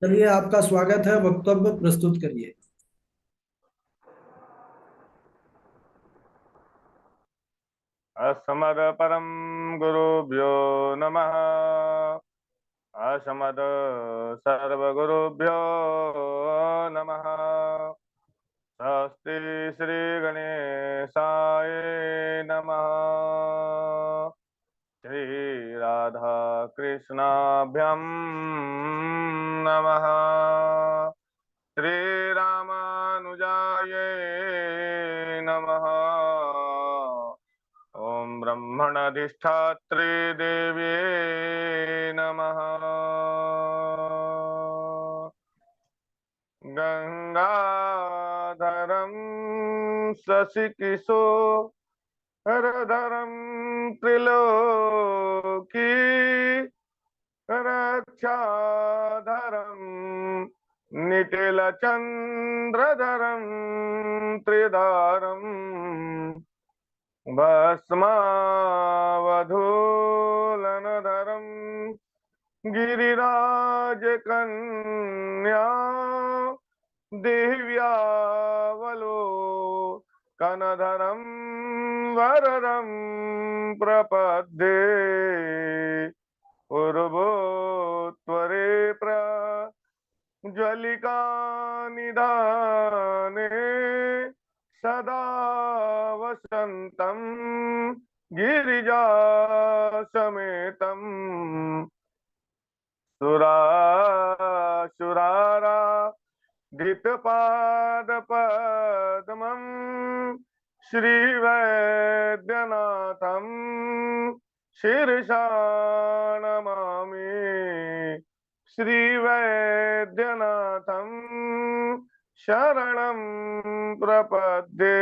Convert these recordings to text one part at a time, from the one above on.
चलिए, आपका स्वागत है। वक्तव्य प्रस्तुत करिए। अस्मद परम गुरुभ्यो नमः। अस्मद सर्वगुरुभ्यो नमः। स्वस्ति श्री गणेशाय नमः। श्री राधा कृष्णाभ्यं नमः। श्री रामानुजाय नमः। ओम ब्रह्मणधिष्ठात्रे देव्ये नमः। गंगाधरं शशिकिशोरधरं त्रिलोकी रक्षाधरं निटिलचन्द्रधरं त्रिधारम् भस्मावधूलनधरं गिरिराजकन्या दिव्यावलोकनधरं वरदं प्रपद्ये। पूर्वोत्तरे ज्वलिका निधाने सदा वसन्तं गिरिजा समेतं सुरासुराराधितपादपद्मं श्रीवैद्यनाथं शीर्षा नमामि। श्रीवैद्यनाथं शरणं प्रपद्ये।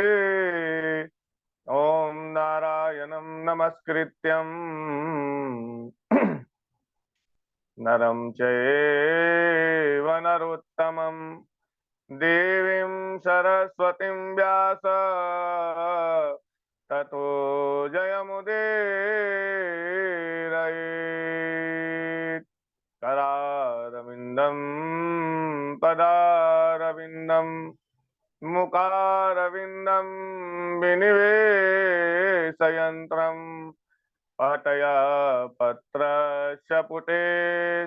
ओम नारायणं नमस्कृत्यं नरं चैव नरोत्तमं देवीं सरस्वतीं व्यास ततो जयमुदीरयेत्। करारविन्दं पदारविन्दं मुखारविन्दं विनिवेशयन्त्रम् पाटया पत्रस्य पुटे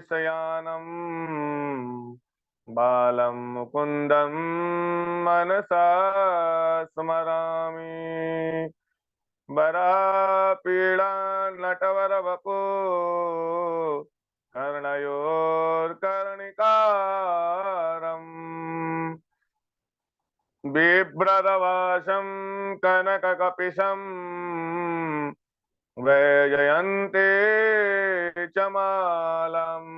शयानम् बालं मुकुन्दं मनसा स्मरामि। बरापीडा नटवरवपो कर्णयोर्कर्णिकारम् बिभ्रदवासं कनककपिशम् वैजयन्ते च मालम्।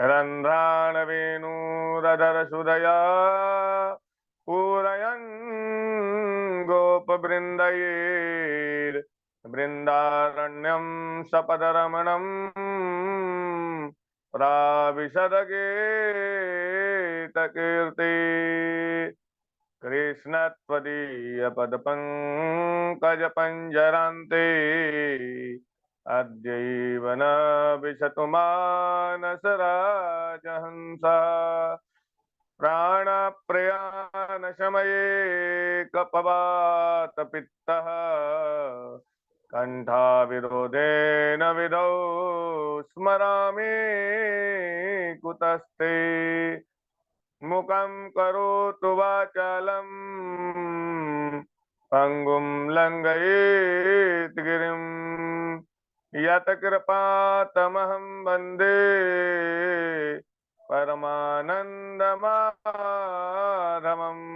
रन्ध्राण वेणुरधरसुधया पूरयन् गोपवृन्दैर्बृन्दारण्यं सपदरमणम् प्राविशदगीतकीर्ति। कृष्णत्वदीयपदपङ्कजपञ्जरान्ते अद्यैव न विशतु मानसराजहंसा। प्राणप्रयाणशमये कपवातपित्तः कण्ठाविरोधेन विधौ स्मरामि कुतस्ते। मुखं करोतु वाचालं पङ्गुं लङ्घयेत् गिरिं यत्कृपातमहं वन्दे परमानन्दमाधवम्।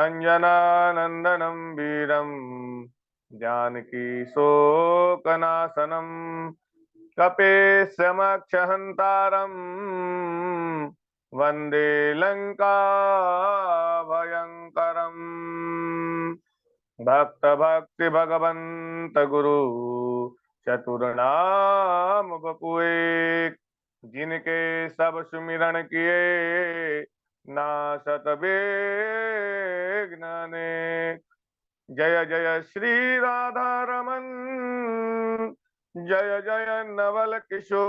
अञ्जनानन्दनं वीरं जानकी शोकनाशनं कपेशमक्षहन्तारम् वन्दे लंका भयंकरम्। भक्त भक्ति भगवंत गुरु चतुर्नाम बपुए जिनके सब सुमिरन किए नासत विघ्न। जय जय श्री राधा रमन जय जय नवल किशोर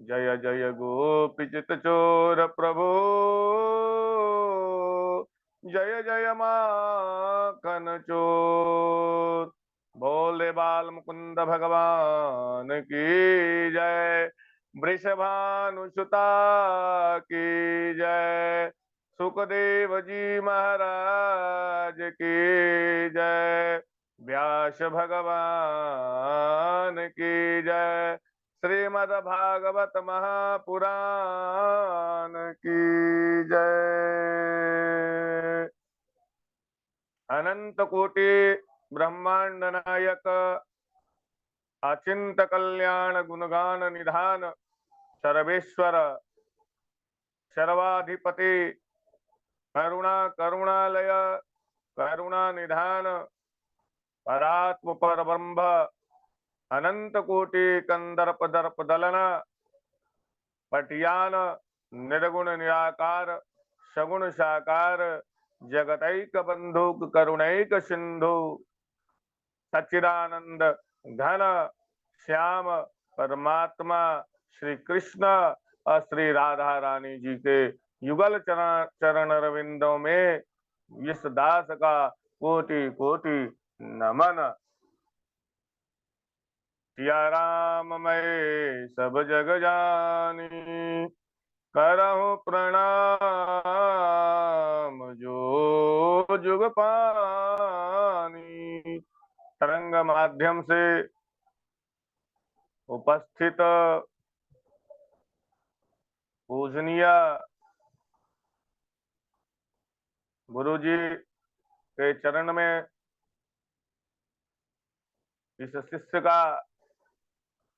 जय जय गोपीचित चोर प्रभु, जय जय माखन चोर। भोले बाल मुकुंद भगवान की जय, वृषभानुसुता की जय, सुखदेव जी महाराज की जय, व्यास भगवान की जय, श्रीमद् भागवत महापुराण की जय। अनंत कोटि ब्रह्मांड नायक, अचिंत कल्याण गुणगान निधान, सर्वेश्वर सर्वाधिपति, करुणा करुणालय, करुणा निधान, परात्म परब्रह्म, अनंत कोटि कंदर्प दर्प दलन, पटियान निर्गुण निराकार, सगुण साकार, जगतैक बंधुक करुणैक सिंधु, सच्चिदानंद घन श्याम परमात्मा श्री कृष्ण और श्री राधा रानी जी के युगल चरण रविंदों में इस दास का कोटि कोटि नमन। सिया राम मैं सब जग जानी, करहु प्रणाम जो जुग पानी। तरंग माध्यम से उपस्थित पूजनीय गुरु जी के चरण में इस शिष्य का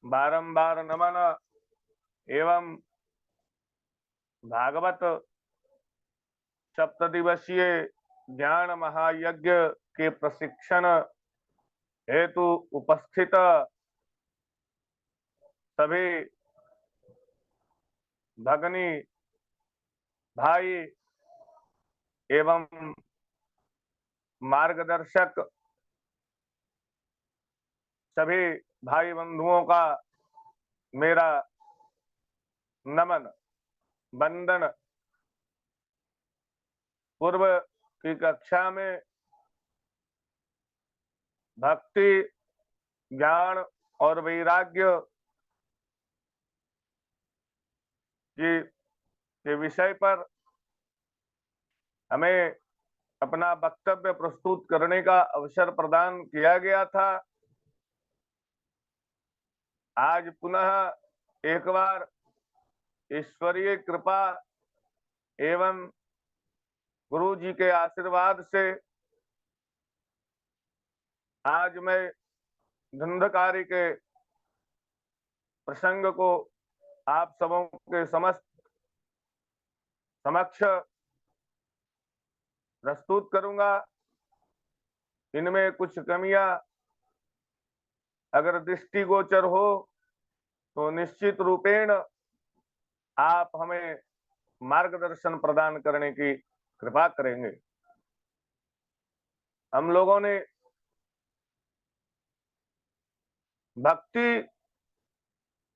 बारंबार नमन एवं भागवत सप्तदिवसीय ज्ञान महायज्ञ के प्रशिक्षण हेतु उपस्थित सभी भगनी भाई एवं मार्गदर्शक सभी भाई बंधुओं का मेरा नमन वंदन। पूर्व की कक्षा में भक्ति ज्ञान और वैराग्य के विषय पर हमें अपना वक्तव्य प्रस्तुत करने का अवसर प्रदान किया गया था। आज पुनः एक बार ईश्वरीय कृपा एवं गुरु जी के आशीर्वाद से आज मैं धुंधकारी के प्रसंग को आप सबों के समक्ष प्रस्तुत करूंगा। इनमें कुछ कमियां अगर दृष्टिगोचर हो तो निश्चित रूपेण आप हमें मार्गदर्शन प्रदान करने की कृपा करेंगे। हम लोगों ने भक्ति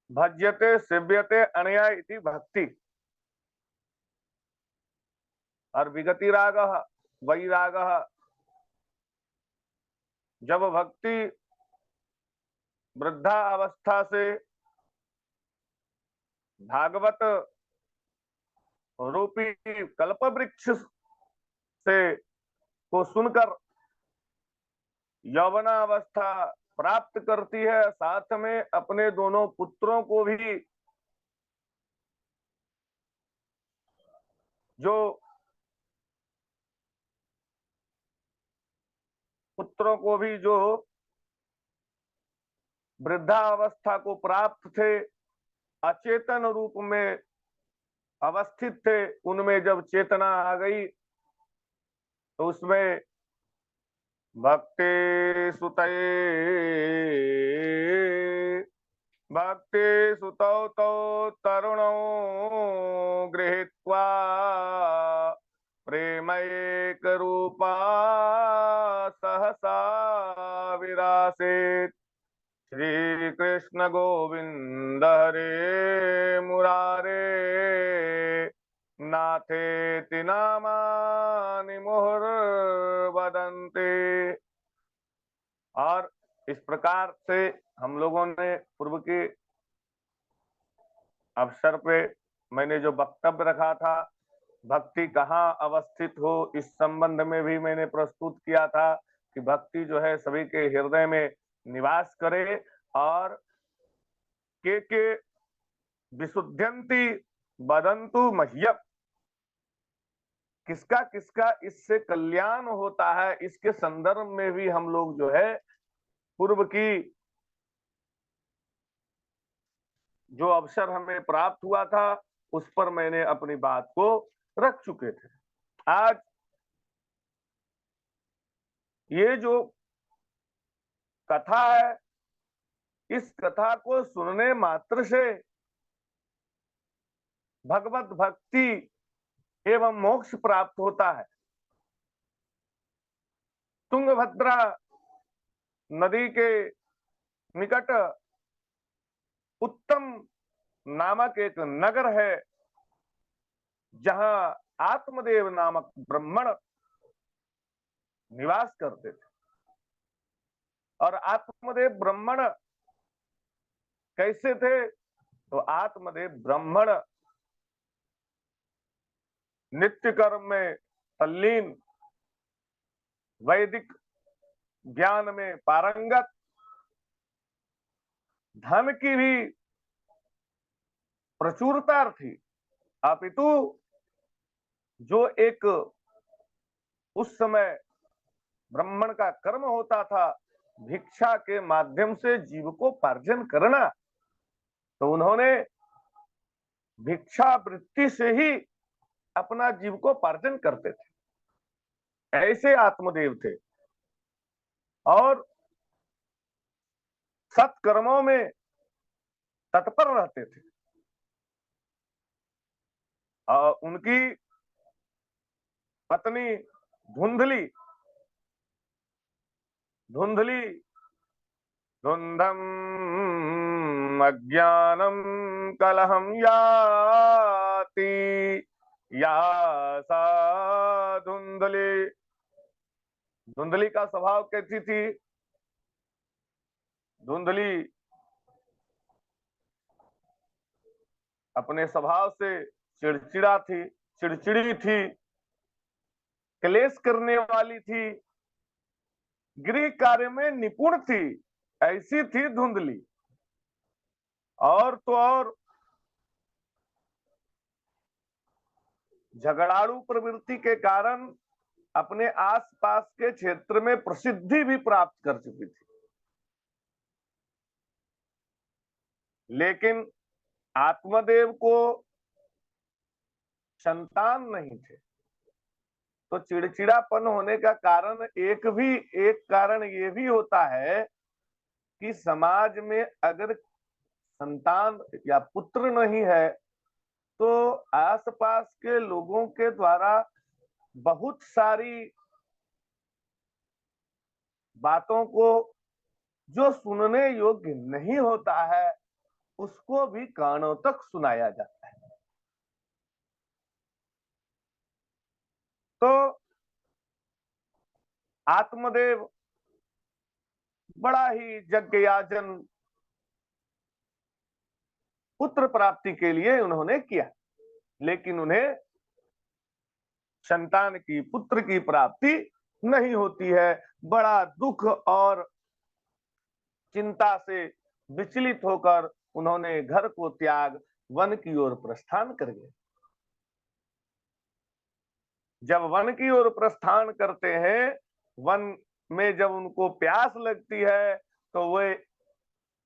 भज्यते सेव्यते अनया इति भक्ति और विगति राग वैराग। जब भक्ति वृद्धा अवस्था से भागवत रूपी कल्प वृक्ष से को सुनकर यौवनावस्था प्राप्त करती है, साथ में अपने दोनों पुत्रों को भी जो वृद्धावस्था को प्राप्त थे, अचेतन रूप में अवस्थित थे, उनमें जब चेतना आ गई तो उसमें भक्ति सुतौ तौ तरुणौ गृहीत्वा प्रेमैक रूपा सहसा विरासेत्। श्री कृष्ण गोविंद हरे मुरारे नाथेति नामानि मुहुर्वदन्ति। और इस प्रकार से हम लोगों ने पूर्व के अवसर पे मैंने जो वक्तव्य रखा था, भक्ति कहाँ अवस्थित हो, इस संबंध में भी मैंने प्रस्तुत किया था कि भक्ति जो है सभी के हृदय में निवास करे और के विशुद्ध्यन्ति वदन्तु मह्यम्। किसका किसका इससे कल्याण होता है, इसके संदर्भ में भी हम लोग जो है पूर्व की जो अवसर हमें प्राप्त हुआ था उस पर मैंने अपनी बात को रख चुके थे। आज ये जो कथा है, इस कथा को सुनने मात्र से भगवत भक्ति एवं मोक्ष प्राप्त होता है। तुंगभद्रा नदी के निकट उत्तम नामक एक नगर है, जहां आत्मदेव नामक ब्राह्मण निवास करते थे। और आत्मदेव ब्राह्मण कैसे थे? तो आत्मदेव ब्राह्मण नित्य कर्म में तल्लीन, वैदिक ज्ञान में पारंगत, धन की भी प्रचुरता थी, अपितु जो एक उस समय ब्राह्मण का कर्म होता था भिक्षा के माध्यम से जीव को पार्जन करना, तो उन्होंने भिक्षा वृत्ति से ही अपना जीव को पार्जन करते थे। ऐसे आत्मदेव थे और सत्कर्मों में तत्पर रहते थे। और उनकी पत्नी धुंधली धुंधली धुंधम अज्ञानम कलहम याति या सा धुंधली। धुंधली का स्वभाव कैसी थी? धुंधली अपने स्वभाव से चिड़चिड़ा थी, चिड़चिड़ी थी, क्लेश करने वाली थी, गृह कार्य में निपुण थी, ऐसी थी धुंधली। और तो और झगड़ालू प्रवृत्ति के कारण अपने आसपास के क्षेत्र में प्रसिद्धि भी प्राप्त कर चुकी थी। लेकिन आत्मदेव को संतान नहीं थे, तो चिड़चिड़ापन होने का कारण एक कारण ये भी होता है कि समाज में अगर संतान या पुत्र नहीं है तो आसपास के लोगों के द्वारा बहुत सारी बातों को जो सुनने योग्य नहीं होता है उसको भी कानों तक सुनाया जाता है। तो आत्मदेव बड़ा ही यज्ञयाजन पुत्र प्राप्ति के लिए उन्होंने किया, लेकिन उन्हें संतान की, पुत्र की प्राप्ति नहीं होती है। बड़ा दुख और चिंता से विचलित होकर उन्होंने घर को त्याग वन की ओर प्रस्थान कर गए। जब वन की ओर प्रस्थान करते हैं, वन में जब उनको प्यास लगती है तो वे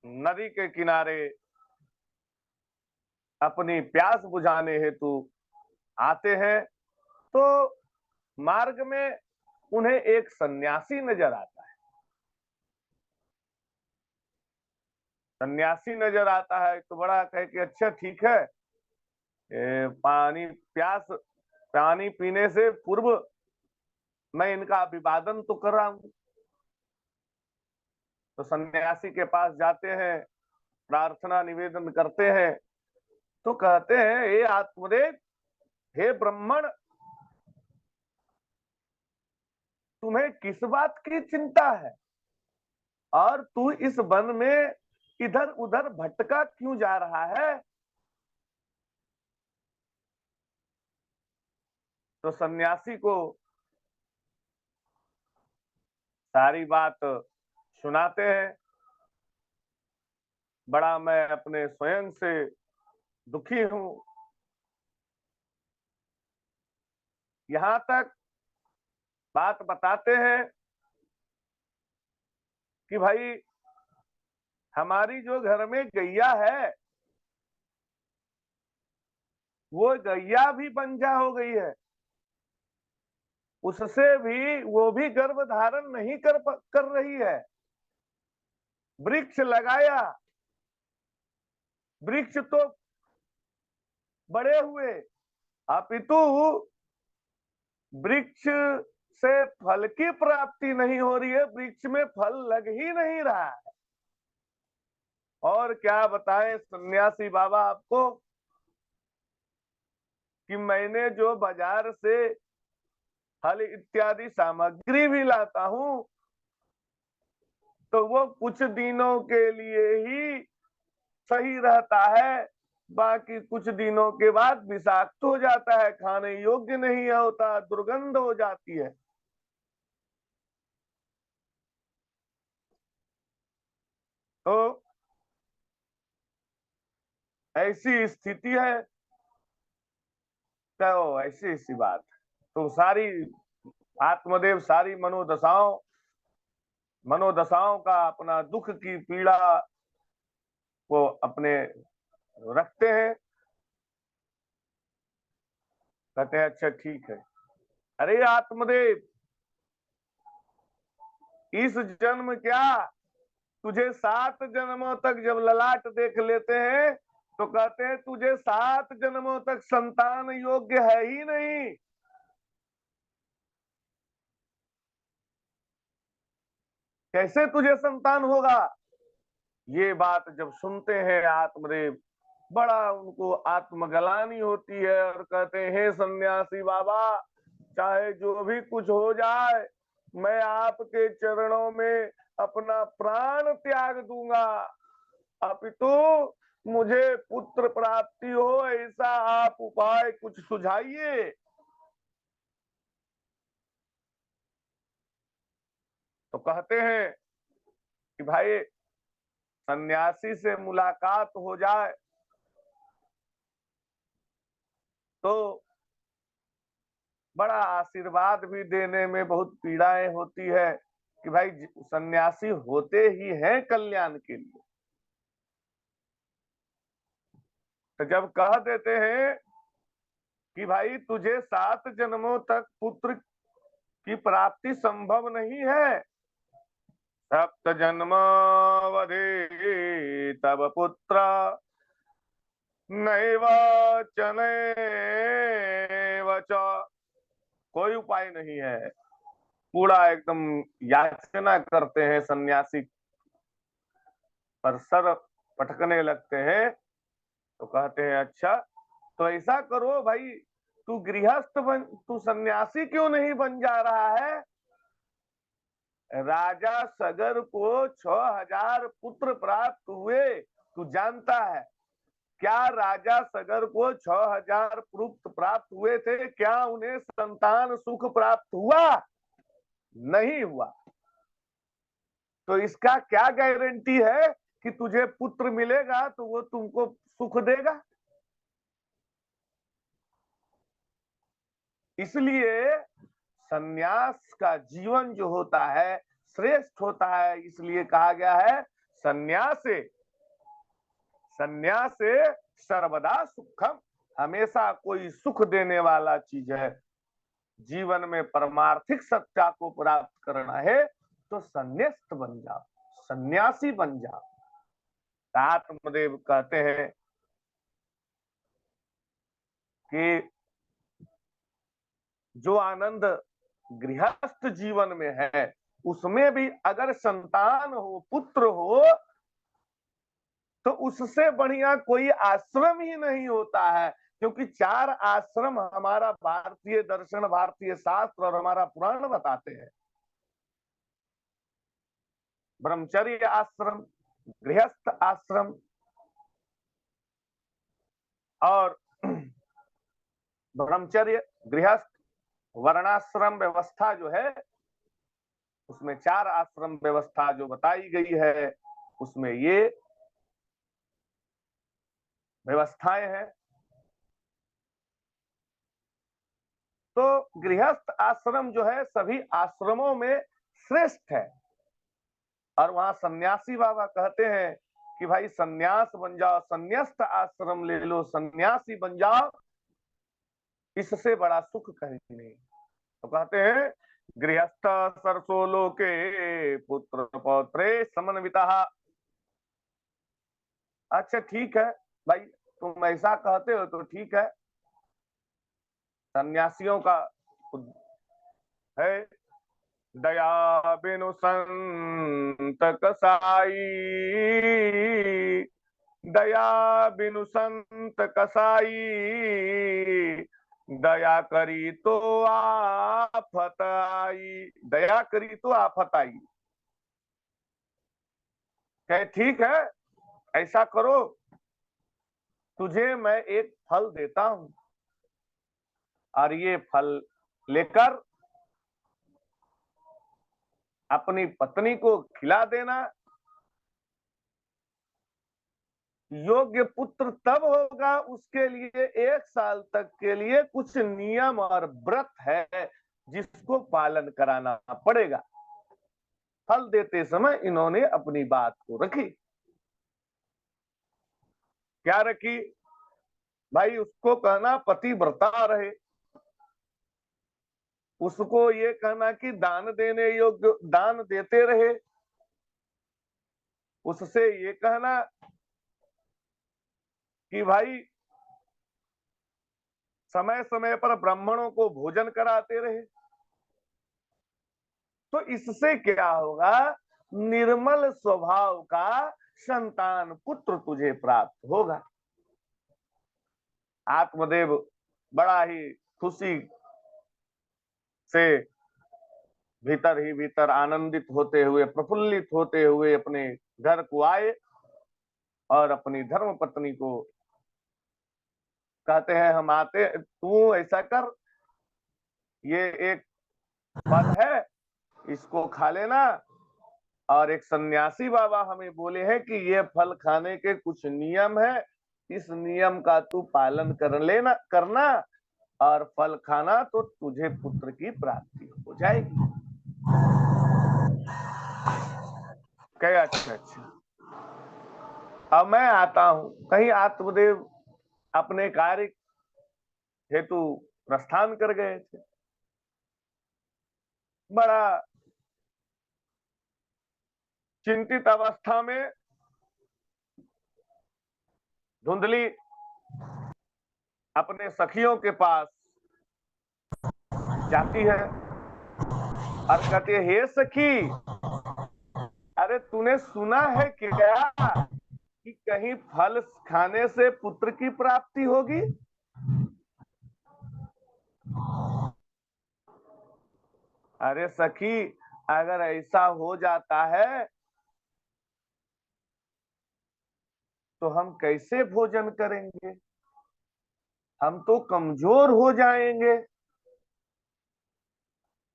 नदी के किनारे अपनी प्यास बुझाने हेतु आते हैं। तो मार्ग में उन्हें एक सन्यासी नजर आता है। सन्यासी नजर आता है तो बड़ा कह के अच्छा ठीक है, पानी पीने से पूर्व मैं इनका अभिवादन तो कर रहा हूं। तो सन्यासी के पास जाते हैं प्रार्थना निवेदन करते हैं तो कहते हैं, हे आत्मदेव, हे ब्राह्मण, तुम्हें किस बात की चिंता है और तू इस वन में इधर उधर भटका क्यों जा रहा है? तो सन्यासी को सारी बात सुनाते हैं। बड़ा मैं अपने स्वयं से दुखी हूं। यहां तक बात बताते हैं कि भाई हमारी जो घर में गैया है वो गैया भी बंजा हो गई है, उससे भी वो भी गर्भ धारण नहीं कर रही है। वृक्ष लगाया, वृक्ष तो बड़े हुए, अपितु वृक्ष से फल की प्राप्ति नहीं हो रही है, वृक्ष में फल लग ही नहीं रहा है। और क्या बताएं सन्यासी बाबा आपको कि मैंने जो बाजार से फल इत्यादि सामग्री भी लाता हूं तो वो कुछ दिनों के लिए ही सही रहता है, बाकी कुछ दिनों के बाद विषाक्त हो जाता है, खाने योग्य नहीं होता, दुर्गंध हो जाती है। तो ऐसी स्थिति है। तो ऐसी ऐसी बात है। तो सारी आत्मदेव सारी मनोदशाओं का अपना दुख की पीड़ा को अपने रखते हैं। कहते हैं अच्छा ठीक है। अरे आत्मदेव, इस जन्म क्या, तुझे 7 जन्मों तक जब ललाट देख लेते हैं तो कहते हैं तुझे 7 जन्मों तक संतान योग्य है ही नहीं। कैसे तुझे संतान होगा? ये बात जब सुनते हैं आत्मदेव, बड़ा उनको आत्मग्लानि होती है और कहते हैं, हे सन्यासी बाबा, चाहे जो भी कुछ हो जाए, मैं आपके चरणों में अपना प्राण त्याग दूंगा, अपितु मुझे पुत्र प्राप्ति हो ऐसा आप उपाय कुछ सुझाइए। तो कहते हैं कि भाई सन्यासी से मुलाकात हो जाए तो बड़ा आशीर्वाद भी देने में बहुत पीड़ाएं होती है कि भाई सन्यासी होते ही हैं कल्याण के लिए। तो जब कह देते हैं कि भाई तुझे 7 जन्मों तक पुत्र की प्राप्ति संभव नहीं है, 7 जन्मावधि तब पुत्र नैव चनैव च, कोई उपाय नहीं है। पूरा एकदम याचना करते हैं सन्यासी पर सर पटकने लगते हैं। तो कहते हैं अच्छा तो ऐसा करो भाई, तू गृहस्थ बन, तू सन्यासी क्यों नहीं बन जा रहा है? राजा सगर को 6000 पुत्र प्राप्त हुए, तू जानता है क्या? राजा सगर को 6000 पुत्र प्राप्त हुए थे, क्या उन्हें संतान सुख प्राप्त हुआ? नहीं हुआ। तो इसका क्या गारंटी है कि तुझे पुत्र मिलेगा तो वो तुमको सुख देगा? इसलिए सन्यास का जीवन जो होता है श्रेष्ठ होता है। इसलिए कहा गया है सन्यासे सन्यासे सर्वदा सुखम, हमेशा कोई सुख देने वाला चीज है। जीवन में परमार्थिक सत्ता को प्राप्त करना है तो संन्यास्त बन जाओ, सन्यासी बन जाओ। आत्मदेव कहते हैं कि जो आनंद गृहस्थ जीवन में है उसमें भी अगर संतान हो, पुत्र हो, तो उससे बढ़िया कोई आश्रम ही नहीं होता है, क्योंकि 4 आश्रम हमारा भारतीय दर्शन, भारतीय शास्त्र और हमारा पुराण बताते हैं। ब्रह्मचर्य आश्रम, गृहस्थ आश्रम और ब्रह्मचर्य, गृहस्थ, वर्णाश्रम व्यवस्था जो है, उसमें 4 आश्रम व्यवस्था जो बताई गई है, उसमें ये व्यवस्थाएं हैं। तो गृहस्थ आश्रम जो है सभी आश्रमों में श्रेष्ठ है। और वहां सन्यासी बाबा कहते हैं कि भाई सन्यास बन जाओ, सन्यास्त आश्रम ले लो, सन्यासी बन जाओ, इससे बड़ा सुख कहीं नहीं। तो कहते हैं गृहस्थ सरसो लोके पुत्र पौत्रे समन्विता। अच्छा ठीक है भाई, तुम ऐसा कहते हो तो ठीक है। सन्यासियों का है दया बिनु संत कसाई, दया बिनु संत कसाई, दया करी तो आफत आई, दया करी तो आफत आई। कहे ठीक है, ऐसा करो, तुझे मैं एक फल देता हूं और ये फल लेकर अपनी पत्नी को खिला देना। योग्य पुत्र तब होगा, उसके लिए 1 साल तक के लिए कुछ नियम और व्रत है जिसको पालन कराना पड़ेगा। फल देते समय इन्होंने अपनी बात को रखी। क्या रखी भाई? उसको कहना पतिव्रता रहे, उसको ये कहना कि दान देने योग्य दान देते रहे, उससे ये कहना कि भाई समय समय पर ब्राह्मणों को भोजन कराते रहे। तो इससे क्या होगा? निर्मल स्वभाव का संतान पुत्र तुझे प्राप्त होगा। आत्मदेव बड़ा ही खुशी से भीतर ही भीतर आनंदित होते हुए, प्रफुल्लित होते हुए अपने घर को आए और अपनी धर्म पत्नी को कहते हैं हम आते, तू ऐसा कर, ये एक फल है, इसको खा लेना। और एक सन्यासी बाबा हमें बोले हैं कि ये फल खाने के कुछ नियम है, इस नियम का तू पालन करना और फल खाना, तो तुझे पुत्र की प्राप्ति हो जाएगी। कहे अच्छा अच्छा, अब मैं आता हूं। कहीं आत्मदेव अपने कार्य हेतु प्रस्थान कर गए थे। बड़ा चिंतित अवस्था में धुंधली अपने सखियों के पास जाती है और कहती है, हे सखी, अरे तूने सुना है क्या कि कहीं फल खाने से पुत्र की प्राप्ति होगी? अरे सखी, अगर ऐसा हो जाता है तो हम कैसे भोजन करेंगे? हम तो कमजोर हो जाएंगे।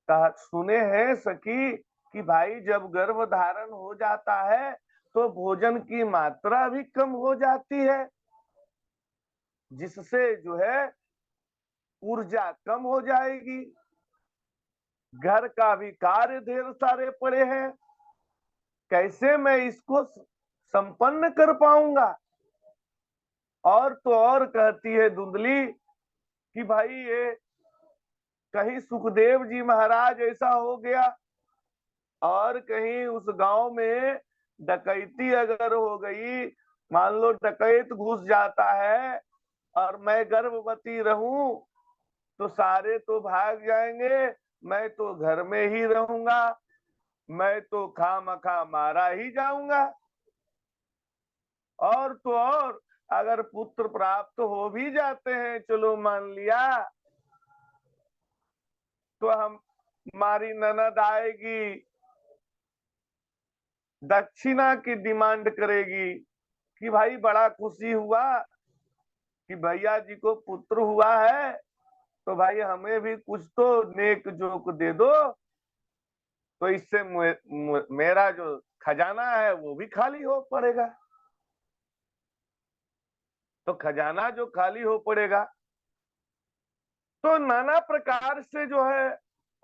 सुने हैं सखी कि भाई जब गर्भ धारण हो जाता है तो भोजन की मात्रा भी कम हो जाती है, जिससे जो है ऊर्जा कम हो जाएगी। घर का भी कार्य ढेर सारे पड़े हैं, कैसे मैं इसको संपन्न कर पाऊंगा? और तो और कहती है धुंधली कि भाई ये कहीं सुखदेव जी महाराज ऐसा हो गया और कहीं उस गांव में डकैती अगर हो गई, मान लो डकैत घुस जाता है और मैं गर्भवती रहूं तो सारे तो भाग जाएंगे, मैं तो घर में ही रहूंगा, मैं तो खामखा मारा ही जाऊंगा। और तो और अगर पुत्र प्राप्त हो भी जाते हैं, चलो मान लिया, तो हमारी ननद आएगी, दक्षिणा की डिमांड करेगी कि भाई बड़ा खुशी हुआ कि भैया जी को पुत्र हुआ है, तो भाई हमें भी कुछ तो नेक जोक दे दो, तो इससे मेरा जो खजाना है वो भी खाली हो पड़ेगा। तो खजाना जो खाली हो पड़ेगा, तो नाना प्रकार से जो है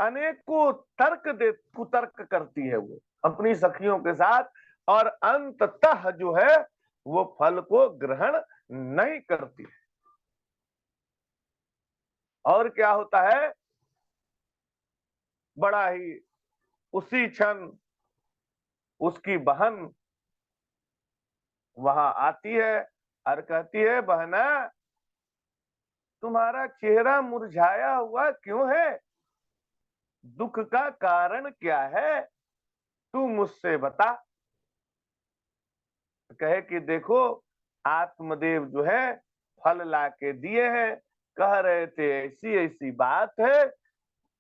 अनेकों कुतर्क करती है वो अपनी सखियों के साथ, और अंततः जो है वो फल को ग्रहण नहीं करती है। और क्या होता है, बड़ा ही उसी क्षण उसकी बहन वहां आती है और कहती है, बहना तुम्हारा चेहरा मुरझाया हुआ क्यों है, दुख का कारण क्या है, तू मुझसे बता। कहे कि देखो आत्मदेव जो है फल ला के दिए हैं, कह रहे थे ऐसी ऐसी बात है,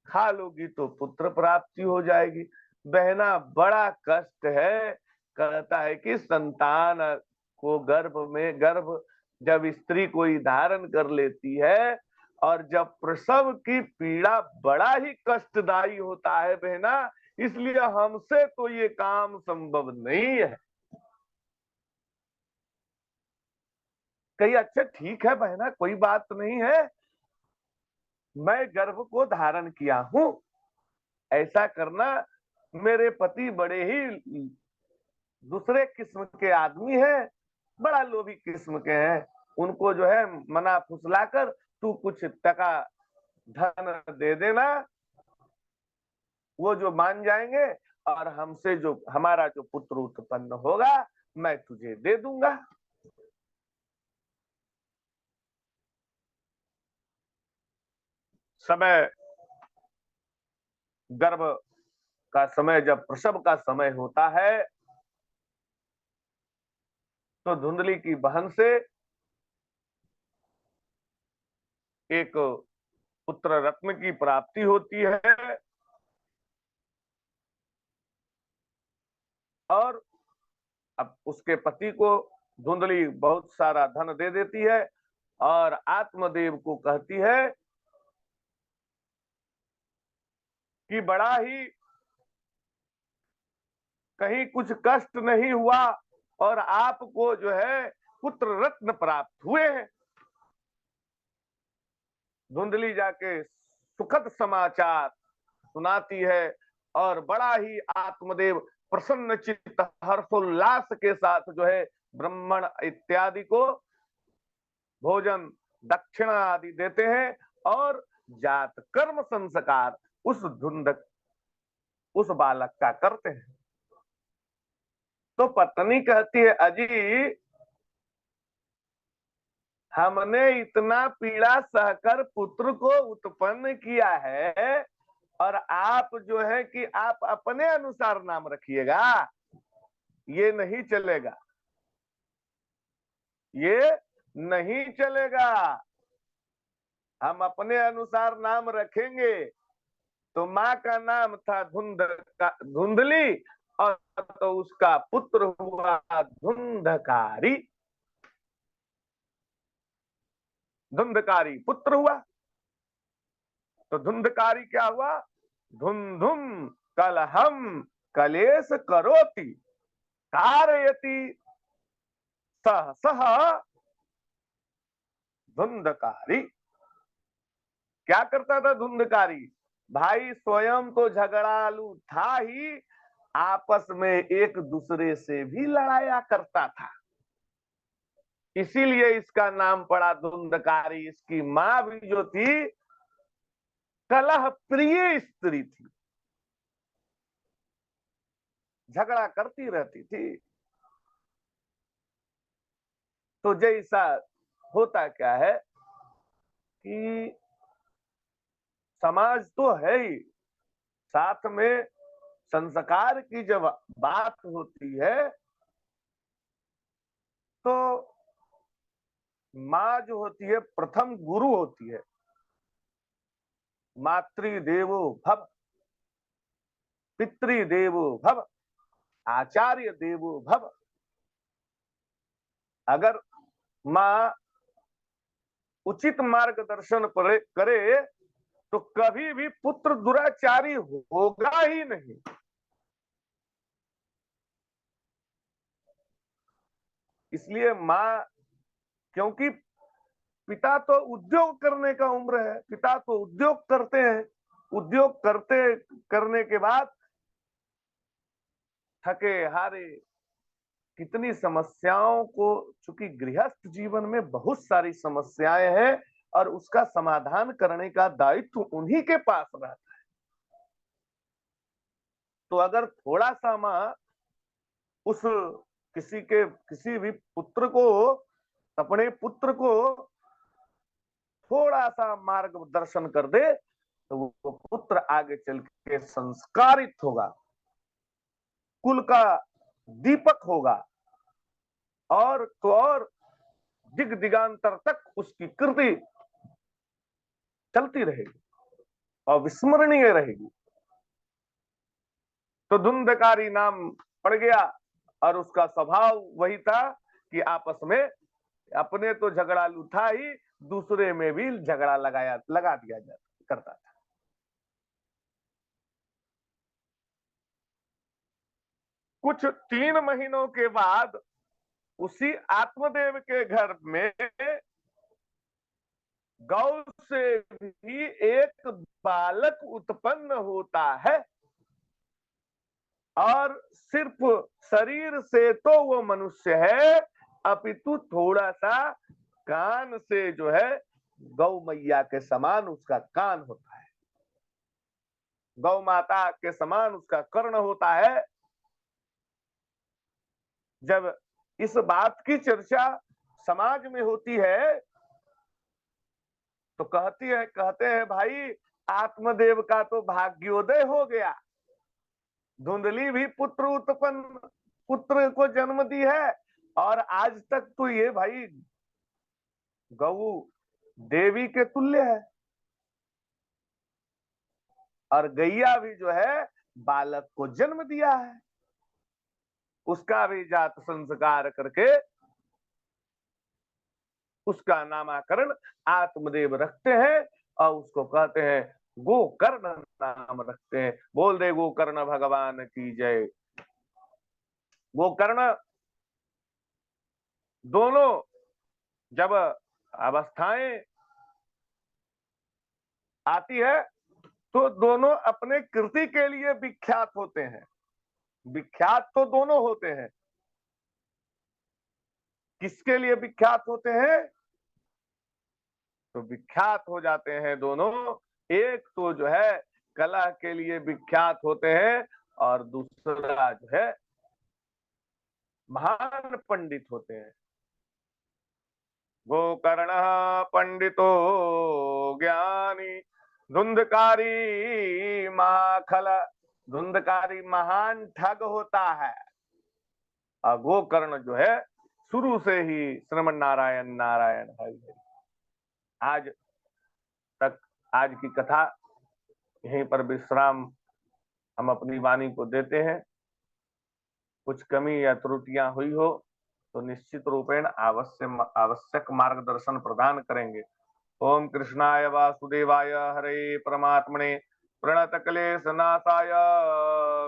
खा लोगी तो पुत्र प्राप्ति हो जाएगी। बहना बड़ा कष्ट है, कहता है कि संतान को गर्भ जब स्त्री कोई धारण कर लेती है, और जब प्रसव की पीड़ा बड़ा ही कष्टदायी होता है बहना, इसलिए हमसे तो ये काम संभव नहीं है। कही अच्छा ठीक है बहना, कोई बात नहीं है, मैं गर्भ को धारण किया हूं, ऐसा करना, मेरे पति बड़े ही दूसरे किस्म के आदमी हैं, बड़ा लोभी किस्म के हैं, उनको जो है मना फुसलाकर तू कुछ टका धन दे देना, वो जो मान जाएंगे, और हमसे जो हमारा जो पुत्र उत्पन्न होगा मैं तुझे दे दूंगा। समय गर्भ का समय, जब प्रसव का समय होता है, तो धुंधली की बहन से एक पुत्र रत्न की प्राप्ति होती है, और अब उसके पति को धुंधली बहुत सारा धन दे देती है, और आत्मदेव को कहती है कि बड़ा ही कहीं कुछ कष्ट नहीं हुआ, और आपको जो है पुत्र रत्न प्राप्त हुए हैं। धुंधली जाके सुखद समाचार सुनाती है, और बड़ा ही आत्मदेव प्रसन्न चित्त हर्षोल्लास के साथ जो है ब्राह्मण इत्यादि को भोजन दक्षिणा आदि देते हैं, और जात कर्म संस्कार उस बालक का करते हैं। तो पत्नी कहती है, अजी हमने इतना पीड़ा सहकर पुत्र को उत्पन्न किया है, और आप जो है कि आप अपने अनुसार नाम रखिएगा, ये नहीं चलेगा, ये नहीं चलेगा। हम अपने अनुसार नाम रखेंगे। तो माँ का नाम था धुंधली, और तो उसका पुत्र हुआ धुंधकारी, धुंधकारी पुत्र हुआ। तो धुंधकारी क्या हुआ, धुम धुम कलहम कलेश करोति कारयति सह सह धुंधकारी। क्या करता था धुंधकारी, भाई स्वयं तो झगड़ालू था ही, आपस में एक दूसरे से भी लड़ाया करता था, इसीलिए इसका नाम पड़ा धुंधकारी। इसकी माँ भी जो थी कलह प्रिय स्त्री थी, झगड़ा करती रहती थी। तो जैसा होता क्या है कि समाज तो है ही, साथ में संस्कार की जब बात होती है तो माँ जो होती है प्रथम गुरु होती है। मातृदेवो भव, पितृदेवो भव, आचार्य देवो भव। अगर माँ उचित मार्गदर्शन करे तो कभी भी पुत्र दुराचारी होगा ही नहीं। इसलिए माँ, क्योंकि पिता तो उद्योग करने का उम्र है, पिता तो उद्योग करते हैं, उद्योग करने के बाद थके हारे कितनी समस्याओं को, चूंकि गृहस्थ जीवन में बहुत सारी समस्याएं हैं और उसका समाधान करने का दायित्व उन्हीं के पास रहता है। तो अगर थोड़ा सा माँ उस किसी भी पुत्र को, अपने पुत्र को थोड़ा सा मार्गदर्शन कर दे तो वो पुत्र आगे चल के संस्कारित होगा, कुल का दीपक होगा, और तो और दिग दिगांतर तक उसकी कृति चलती रहेगी और विस्मरणीय रहेगी। तो धुंधकारी नाम पड़ गया और उसका स्वभाव वही था कि आपस में अपने तो झगड़ालू था ही, दूसरे में भी झगड़ा लगा दिया करता था। कुछ 3 महीनों के बाद उसी आत्मदेव के घर में गौ से भी एक बालक उत्पन्न होता है, और सिर्फ शरीर से तो वो मनुष्य है, अपितु थोड़ा सा कान से जो है गौ मैया के समान उसका कान होता है, गौ माता के समान उसका कर्ण होता है। जब इस बात की चर्चा समाज में होती है तो कहते हैं भाई आत्मदेव का तो भाग्योदय हो गया, धुंधली भी पुत्र को जन्म दी है, और आज तक तो ये भाई गौ देवी के तुल्य है, और गैया भी जो है बालक को जन्म दिया है, उसका भी जात संस्कार करके उसका नामकरण आत्मदेव रखते हैं और उसको कहते हैं गोकर्ण नाम रखते हैं। बोल दे गोकर्ण भगवान की जय। गोकर्ण दोनों जब अवस्थाएं आती है तो दोनों अपने कृति के लिए विख्यात होते हैं। विख्यात तो दोनों होते हैं, किसके लिए विख्यात होते हैं? तो विख्यात हो जाते हैं दोनों, एक तो जो है कला के लिए विख्यात होते हैं और दूसरा जो है महान पंडित होते हैं। गोकर्ण पंडितो ज्ञानी धुंधकारी महाखल, धुंधकारी महान ठग होता है, और गोकर्ण जो है शुरू से ही श्रीमन नारायण नारायण हरि। आज तक आज की कथा यहीं पर विश्राम हम अपनी वाणी को देते हैं। कुछ कमी या त्रुटियां हुई हो तो निश्चित रूपेण आवश्यक मार्गदर्शन प्रदान करेंगे। ओम कृष्णाय वासुदेवाय हरे परमात्मने प्रणत क्लेश नाशाय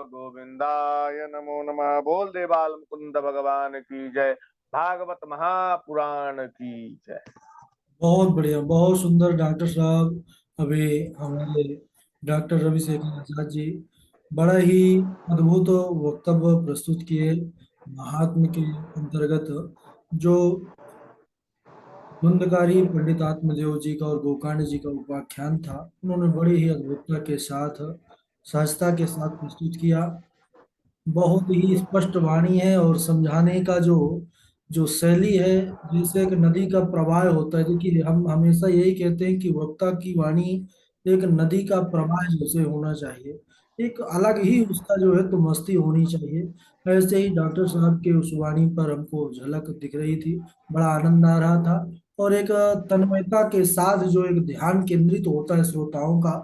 गोविंदाय नमो नमः। बोल दे बाल मुकुंद भगवान की जय। भागवत महापुराण की जय। बहुत बढ़िया, बहुत सुंदर डॉक्टर साहब। अभी हमारे डॉक्टर रविशेखर आजाद जी बड़ा ही अद्भुत वक्तव्य प्रस्तुत किए। महात्म के अंतर्गत जो धुंधकारी पंडित आत्मदेव जी का और गोकर्ण जी का उपाख्यान था, उन्होंने बड़ी ही अद्भुतता के साथ, सहजता के साथ प्रस्तुत किया। बहुत ही स्पष्ट वाणी है और समझाने का जो जो शैली है, जैसे एक नदी का प्रवाह होता है। देखिए, हम हमेशा यही कहते हैं कि वक्ता की वाणी एक नदी का प्रवाह जैसे होना चाहिए, एक अलग ही उसका जो है तो मस्ती होनी चाहिए। ऐसे ही डॉक्टर साहब के उस वाणी पर हमको झलक दिख रही थी, बड़ा आनंद आ रहा था। और एक तन्मयता के साथ जो एक ध्यान केंद्रित होता है श्रोताओं का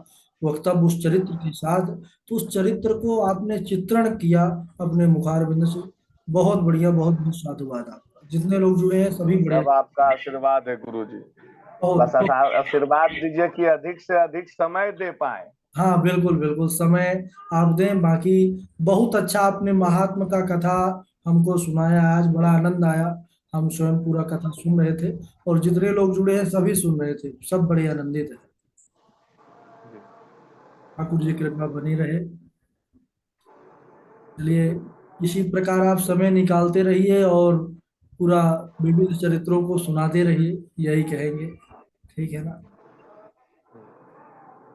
वक्तव्य उस चरित्र के साथ, तो उस चरित्र को आपने चित्रण किया अपने मुखारबिंद से। बहुत बढ़िया, बहुत बहुत साधुवाद आपका। जितने लोग जुड़े हैं सभी बड़े। सब आपका आशीर्वाद है गुरु जी। बहुत बस आशीर्वाद दीजिए कि अधिक से अधिक समय दे पाए। हाँ, बिल्कुल बिल्कुल, समय आप दें। बाकी बहुत अच्छा आपने महात्मा का कथा हमको सुनाया, आज बड़ा आनंद आया। हम स्वयं पूरा कथा सुन रहे थे, और जितने लोग जुड़े हैं सभी सुन रहे थे, सब बड़े आनंदित है। ठाकुर जी कृपा बनी रहे। चलिए, इसी प्रकार आप समय निकालते रहिए और पूरा विविध चरित्रों को सुनाते रहिए, यही कहेंगे। ठीक है ना?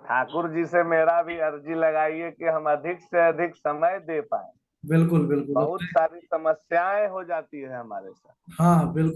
ठाकुर जी से मेरा भी अर्जी लगाइए कि हम अधिक से अधिक समय दे पाए। बिल्कुल बिल्कुल, अब बहुत सारी समस्याएं हो जाती है हमारे साथ। हाँ बिल्कुल।